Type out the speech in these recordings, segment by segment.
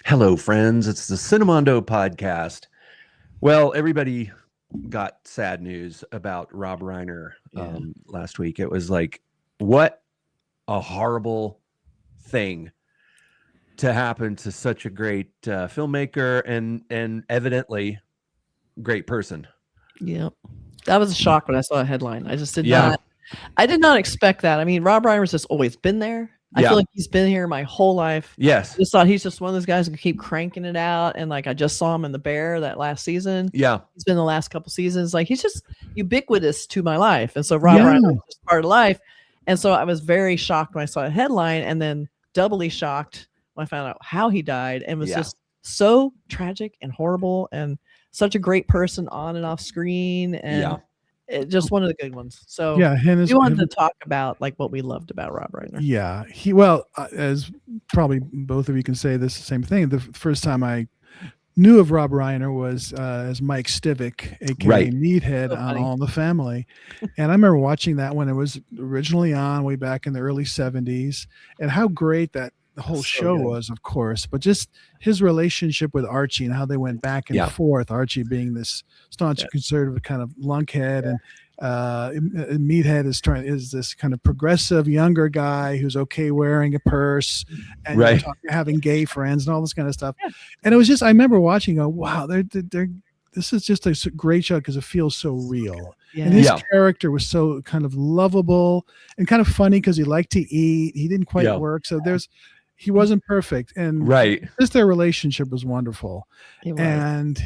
Hello, friends. It's the Cinemondo podcast. Well, everybody got sad news about Rob Reiner last week. It was like, what a horrible thing to happen to such a great filmmaker and evidently great person. Yeah, that was a shock when I saw a headline. I just did not. I did not expect that. I mean, Rob Reiner's just always been there. I feel like he's been here my whole life. Yes. I just thought he's just one of those guys who can keep cranking it out. And like, I just saw him in The Bear that last season. Yeah. He's been the last couple seasons. Like, he's just ubiquitous to my life. And so Rob Reiner is just part of life. And so I was very shocked when I saw a headline, and then doubly shocked when I found out how he died, and was just so tragic and horrible, and such a great person on and off screen. And just one of the good ones. So we wanted to talk about like what we loved about Rob Reiner. Yeah, as probably both of you can say this the same thing. The first time I knew of Rob Reiner was as Mike Stivic, aka Meathead, on All in the Family, and I remember watching that when it was originally on way back in the early '70s, and how great that the whole show was, of course, but just his relationship with Archie and how they went back and forth. Archie being this staunch conservative kind of lunkhead, and Meathead is this kind of progressive younger guy who's okay wearing a purse and having gay friends and all this kind of stuff. And it was just, I remember watching, wow, this is just a great show because it feels so real. And his character was so kind of lovable and kind of funny because he liked to eat. He didn't quite work. So he wasn't perfect. And just their relationship was wonderful. And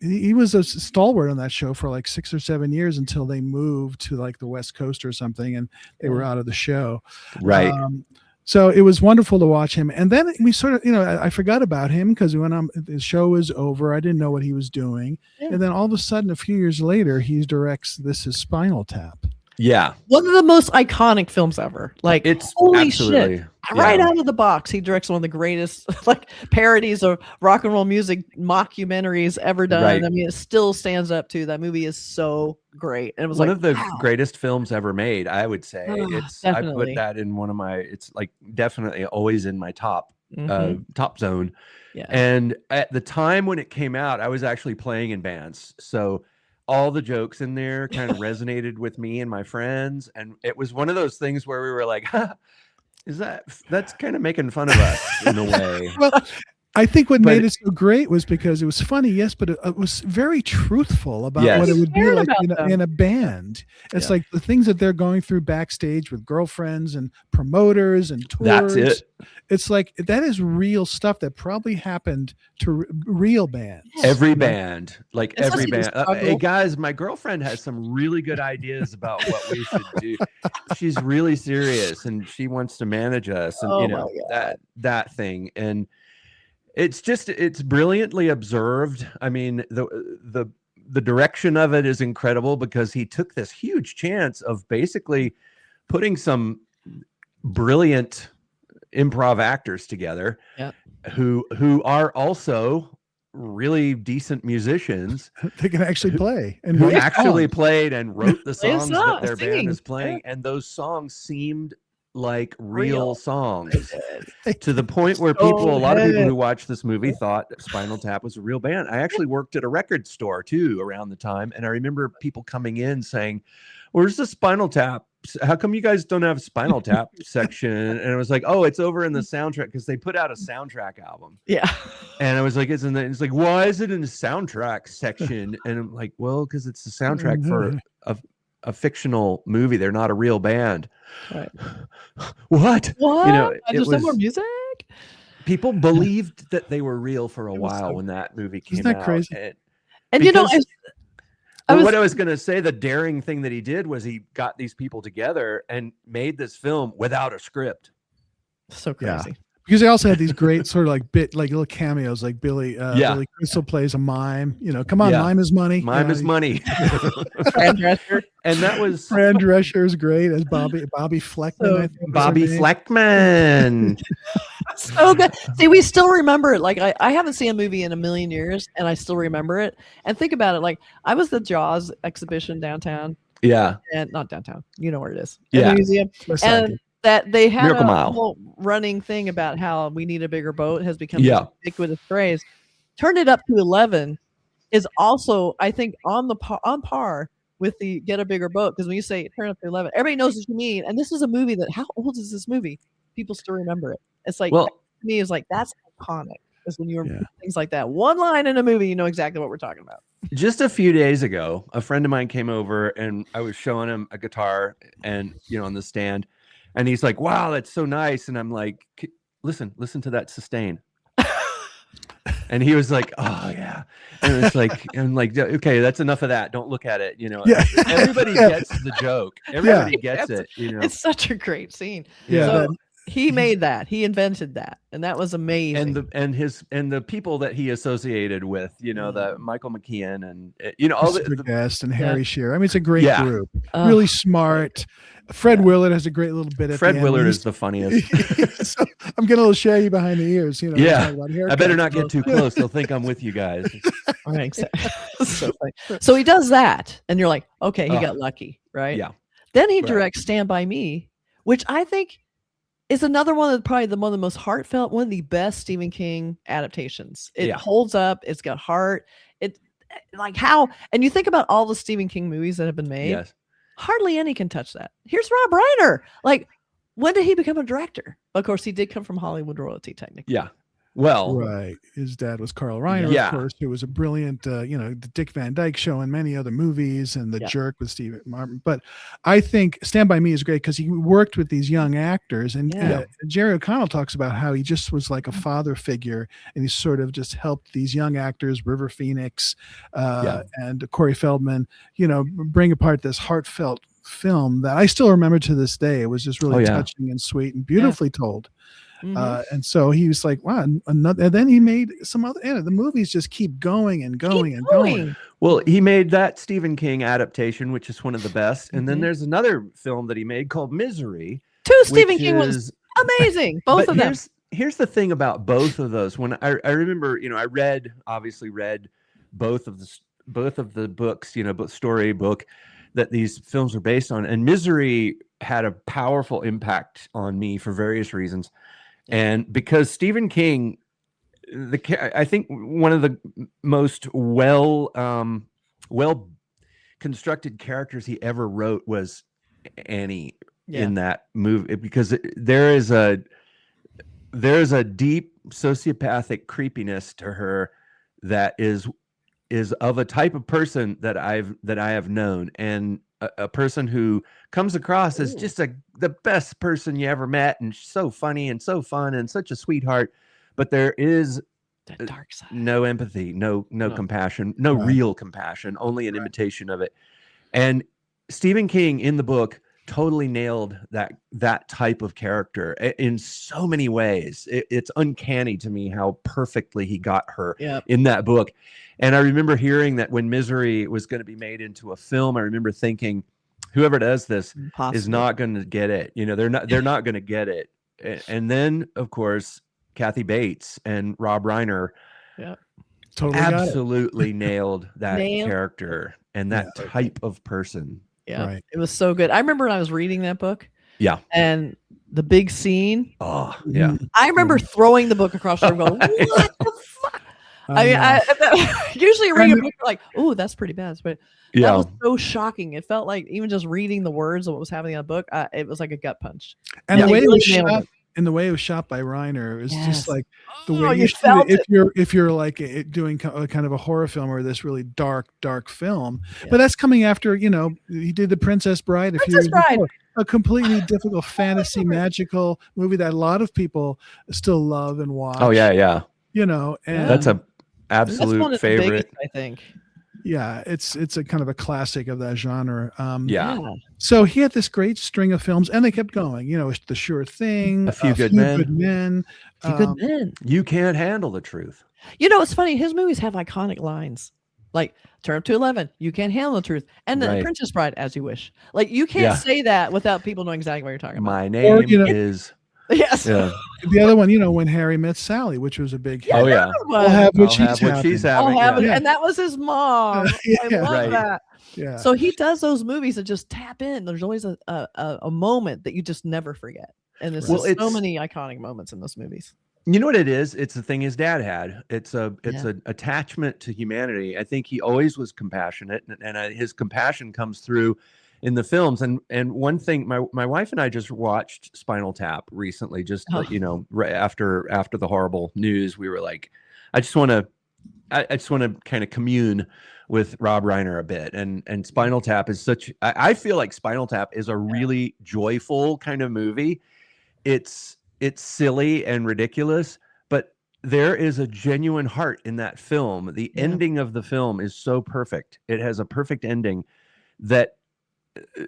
he was a stalwart on that show for like 6 or 7 years until they moved to like the West Coast or something, and they were out of the show. So it was wonderful to watch him. And then we sort of, I forgot about him because when the show was over, I didn't know what he was doing. And then all of a sudden, a few years later, he directs This Is Spinal Tap. Yeah. One of the most iconic films ever. Like, it's holy shit. Right out of the box, he directs one of the greatest like parodies of rock and roll music mockumentaries ever done. I mean, it still stands up to that movie is so great. And it was one of the greatest films ever made, I would say. I put that in one of my, it's like definitely always in my top zone. Yeah. And at the time when it came out, I was actually playing in bands. So all the jokes in there kind of resonated with me and my friends. And it was one of those things where we were like, that's kind of making fun of us in a way. Well, I think what made it so great was because it was funny, yes, but it was very truthful about what it would be like in a band. It's like the things that they're going through backstage with girlfriends and promoters and tours. That's it. It's like, that is real stuff that probably happened to real bands. Every band, like every band. Hey guys, my girlfriend has some really good ideas about what we should do. She's really serious and she wants to manage us, and that thing. And it's brilliantly observed. I mean, the direction of it is incredible because he took this huge chance of basically putting some brilliant improv actors together who are also really decent musicians. They can actually play and who actually played and wrote the songs that their band is playing. And those songs seemed like real songs to the point where a lot of people who watched this movie thought Spinal Tap was a real band. I actually worked at a record store too around the time, and I remember people coming in saying, "Where's the Spinal Tap? How come you guys don't have a Spinal Tap section?" And I was like, "Oh, it's over in the soundtrack," because they put out a soundtrack album. And I was like, it's like, why is it in the soundtrack section? And I'm like, well, because it's the soundtrack for a fictional movie. They're not a real band. What? There's no more music. People believed that they were real for a while when that movie came out. Isn't that crazy? And what I was going to say, the daring thing that he did was he got these people together and made this film without a script. So crazy. Because they also had these great sort of like little cameos, like Billy Crystal plays a mime. Come on, mime is money. Mime is money. Fran Drescher. And that was Fran Drescher is great as Bobby Fleckman. Bobby Fleckman. So good. See, we still remember it. Like I haven't seen a movie in a million years, and I still remember it. And think about it. Like I was at the Jaws exhibition downtown. Yeah. And not downtown. You know where it is. Yeah. The museum. And that they had Miracle a Mile. whole running thing about how we need a bigger boat has become Yeah. this ubiquitous phrase. Turn It Up to 11 is also, I think, on par with the Get a Bigger Boat, because when you say turn up to 11, everybody knows what you mean. And this is a movie that, how old is this movie? People still remember it. It's like, to me, is like, that's iconic. Because when you remember things like that, one line in a movie, you know exactly what we're talking about. Just a few days ago, a friend of mine came over and I was showing him a guitar and, on the stand, and he's like, wow, that's so nice. And I'm like, listen to that sustain. And he was like, oh yeah. And it's like, I'm like, okay, that's enough of that. Don't look at it. Everybody gets the joke. Everybody gets it. It's such a great scene. Yeah. So he made that. He invented that, and that was amazing. And the people that he associated with, the Michael McKean and all the Guest and Harry Shearer. I mean, it's a great group. Really smart. Fred Willard has a great little bit. Fred Willard is the funniest. So I'm getting a little shaggy behind the ears. Yeah, I better not get too close. They'll think I'm with you guys. So funny. So he does that, and you're like, okay, he got lucky, right? Yeah. Then he directs Stand By Me, which I think is another one of one of the most heartfelt, one of the best Stephen King adaptations. It holds up. It's got heart. It like how, and you think about all the Stephen King movies that have been made. Yes. Hardly any can touch that. Here's Rob Reiner. Like, when did he become a director? Of course, he did come from Hollywood royalty, technically. Yeah. Well, right. His dad was Carl Reiner, of course, who was a brilliant, the Dick Van Dyke Show and many other movies, and The Jerk with Steve Martin. But I think Stand By Me is great because he worked with these young actors, and Jerry O'Connell talks about how he just was like a father figure, and he sort of just helped these young actors, River Phoenix, and Corey Feldman, bring apart this heartfelt film that I still remember to this day. It was just really touching and sweet and beautifully told. And so he was like, wow, and then he made some other, the movies just keep going and going and going. Well, he made that Stephen King adaptation, which is one of the best. And then there's another film that he made called Misery. Stephen King was amazing. Both of them. Here's the thing about both of those. When I remember, I obviously read both of the books, storybook that these films are based on. And Misery had a powerful impact on me for various reasons. And because Stephen King, I think one of the most well constructed characters he ever wrote was Annie in that movie, because there is a deep sociopathic creepiness to her that is of a type of person that I have known, and a person who comes across as just the best person you ever met, and so funny and so fun and such a sweetheart, but there is that dark side. No empathy, no compassion, no real compassion, only an imitation of it. And Stephen King in the book totally nailed that type of character in so many ways. It's uncanny to me how perfectly he got her in that book. And I remember hearing that when Misery was going to be made into a film, I remember thinking, whoever does this is not going to get it. They're not going to get it. And then, of course, Kathy Bates and Rob Reiner totally absolutely nailed that character and that type of person. Yeah, right. It was so good. I remember when I was reading that book. Yeah. And the big scene. Oh, yeah. I remember throwing the book across the room going, what the fuck? I usually read a book like, oh, that's pretty bad. But that was so shocking. It felt like even just reading the words of what was happening in the book, it was like a gut punch. And the way it was shot, and the way it was shot by Reiner, it was just like the way you felt it. If you're like doing kind of a horror film or this really dark film, but that's coming after, he did The Princess Bride a few years before. A completely difficult fantasy magical movie that a lot of people still love and watch. Oh yeah. And that's a absolute favorite. Biggest, I think. Yeah, it's a kind of a classic of that genre. So he had this great string of films, and they kept going. The Sure Thing, A Few Good Men. You can't handle the truth. It's funny. His movies have iconic lines, like "Turn Up to 11." You can't handle the truth, and The Princess Bride, As You Wish. Like you can't say that without people knowing exactly what you're talking about. My name is. Yes. Yeah. The other one, when Harry Met Sally, which was a big hit. Oh yeah. I'll have what she's having. Yeah. And that was his mom. I love that. Yeah. So he does those movies that just tap in. There's always a moment that you just never forget. And there's so many iconic moments in those movies. You know what it is? It's the thing his dad had. It's an attachment to humanity. I think he always was compassionate, and his compassion comes through in the films. And one thing, my wife and I just watched Spinal Tap recently, right after the horrible news. We were like, I just want to kind of commune with Rob Reiner a bit. And Spinal Tap is I feel like Spinal Tap is a really joyful kind of movie. It's silly and ridiculous, but there is a genuine heart in that film. The ending of the film is so perfect. It has a perfect ending that,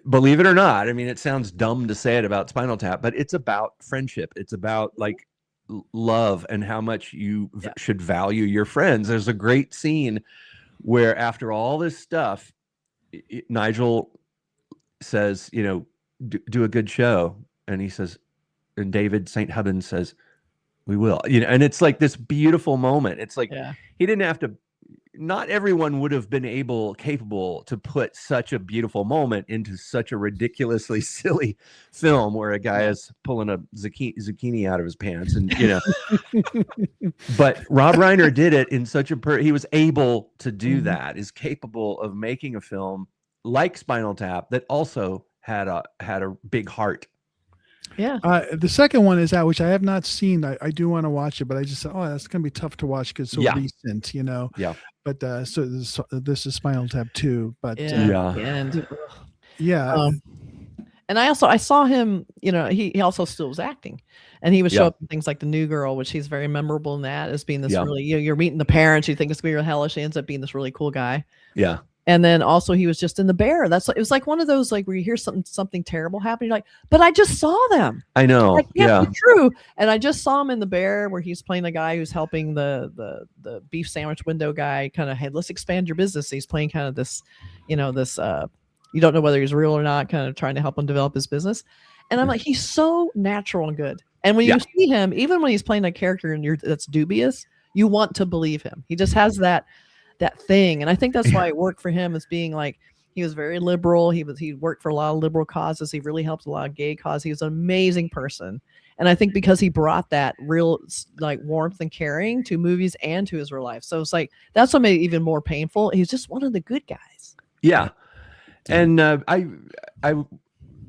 believe it or not, I mean, it sounds dumb to say it about Spinal Tap, but it's about friendship. It's about like love and how much you should value your friends. There's a great scene where after all this stuff, Nigel says, do a good show. And he says, and David St. Hubbins says, we will, and it's like this beautiful moment. It's like, he didn't have to, not everyone would have been capable to put such a beautiful moment into such a ridiculously silly film where a guy is pulling a zucchini out of his pants. And, but Rob Reiner did it in such he was able to do that, is capable of making a film like Spinal Tap that also had a big heart. Yeah. The second one is out, which I have not seen. I do want to watch it, but I just said, that's going to be tough to watch because it's so recent, Yeah. But so this is Spinal Tap 2. But and I saw him. He also still was acting, and he would show up in things like The New Girl, which he's very memorable in that as being this really. You're meeting the parents, you think it's gonna be real hellish. He ends up being this really cool guy. Yeah. And then also he was just in The Bear. It was like one of those like where you hear something terrible happening, you're like, but I just saw them. I know. That can't be true. And I just saw him in The Bear where he's playing the guy who's helping the beef sandwich window guy kind of, hey, let's expand your business. He's playing kind of this, you don't know whether he's real or not, kind of trying to help him develop his business. And I'm like, he's so natural and good. And when you see him, even when he's playing a character that's dubious, you want to believe him. He just has that thing. And I think that's why it worked for him, as being like, he was very liberal. He worked for a lot of liberal causes. He really helped a lot of gay causes. He was an amazing person. And I think because he brought that real like warmth and caring to movies and to his real life. So it's like, that's what made it even more painful. He's just one of the good guys. Yeah. And I'm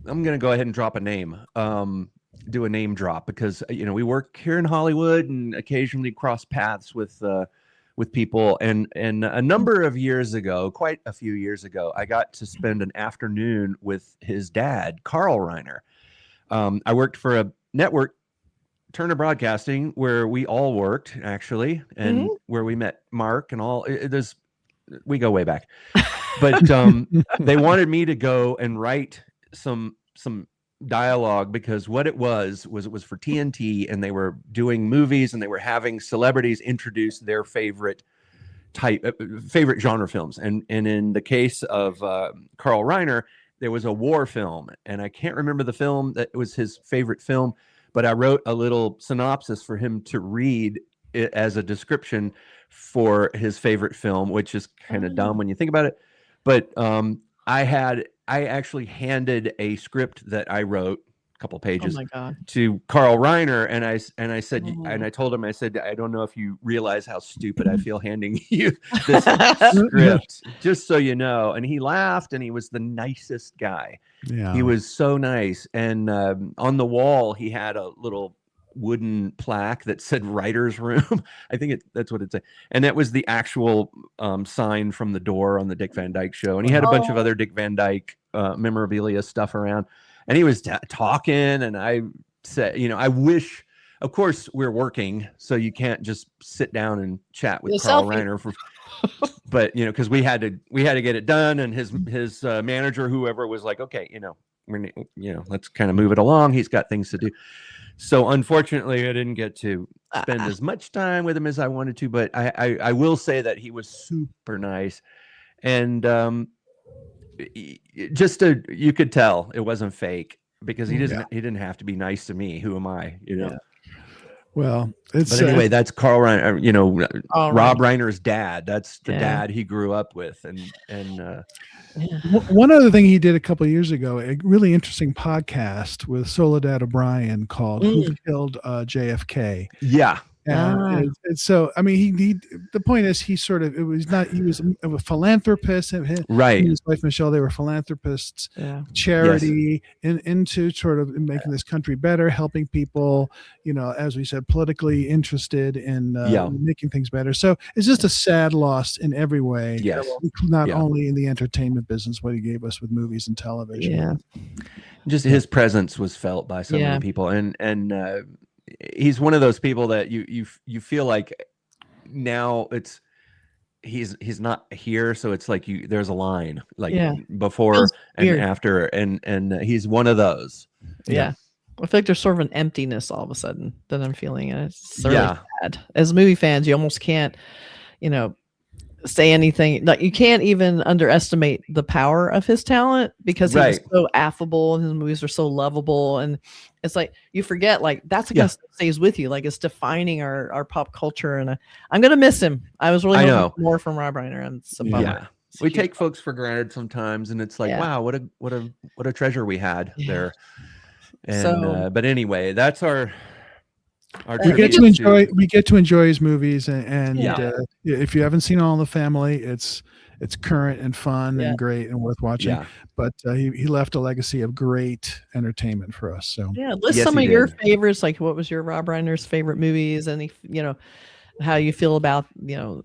going to go ahead and drop a name, do a name drop, because, we work here in Hollywood and occasionally cross paths with people. And a number of years ago, quite a few years ago, I got to spend an afternoon with his dad, Carl Reiner. I worked for a network, Turner Broadcasting, where we all worked actually, and where we met Mark and all. We go way back. But they wanted me to go and write some dialogue, because what it was for TNT, and they were doing movies and they were having celebrities introduce their favorite genre films. And in the case of Carl Reiner, there was a war film, and I can't remember the film that was his favorite film, but I wrote a little synopsis for him to read it as a description for his favorite film, which is kind of dumb when you think about it. But I actually handed a script that I wrote, a couple pages, to Carl Reiner, and I said, and I told him, I said, I don't know if you realize how stupid I feel handing you this script, just so you know. And he laughed, and he was the nicest guy. Yeah, he was so nice. And on the wall, he had a little wooden plaque that said writer's room. I think that's what it said. And that was the actual sign from the door on the Dick Van Dyke Show. And he had a bunch of other Dick Van Dyke memorabilia stuff around. And he was talking, and I said, I wish, of course we're working, so you can't just sit down and chat with Carl Reiner but because we had to get it done. And his manager, whoever, was like, okay, let's kind of move it along. He's got things to do. So unfortunately, I didn't get to spend as much time with him as I wanted to, but I will say that he was super nice. And you could tell it wasn't fake, because he didn't have to be nice to me. Who am I? You know. Yeah. Well, it's but anyway, that's Carl Reiner, you know, Rob Reiner. Reiner's dad. That's the dad he grew up with. And one other thing he did a couple of years ago, a really interesting podcast with Soledad O'Brien called "Who Killed JFK." Yeah. And so, I mean, he the point is, he was a philanthropist. Right. He and his wife Michele, they were philanthropists, charity, into sort of making this country better, helping people, you know, as we said, politically interested in making things better. So it's just a sad loss in every way. Yes. Not only in the entertainment business, what he gave us with movies and television. Yeah. Just his presence was felt by so many people. And he's one of those people that you feel like now he's not here, so it's like there's a line like before and after, and he's one of those. I feel like there's sort of an emptiness all of a sudden that I'm feeling, and it's really sad. As movie fans, you almost can't, you know, say anything. Like, you can't even underestimate the power of his talent, because he was so affable and his movies are so lovable, and it's like you forget, like, that's the kind of stuff that stays with you, like it's defining our pop culture. And I'm gonna miss him. I was really hoping more from Rob Reiner, and it's a bummer. We take folks for granted sometimes, and it's like, wow, what a treasure we had there. And but anyway, that's our we get to enjoy his movies, and if you haven't seen All in the Family, it's current and fun and great and worth watching. But he left a legacy of great entertainment for us. So list some of your favorites. Like, what was your Rob Reiner's favorite movies, and how you feel about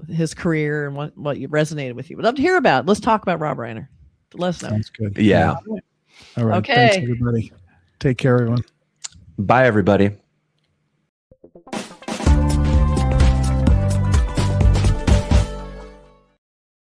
his career and what you resonated with you. We'd love to hear about. Let's talk about Rob Reiner. Let us know. Sounds good. Yeah. All right. Okay. Thanks, everybody. Take care, everyone. Bye, everybody.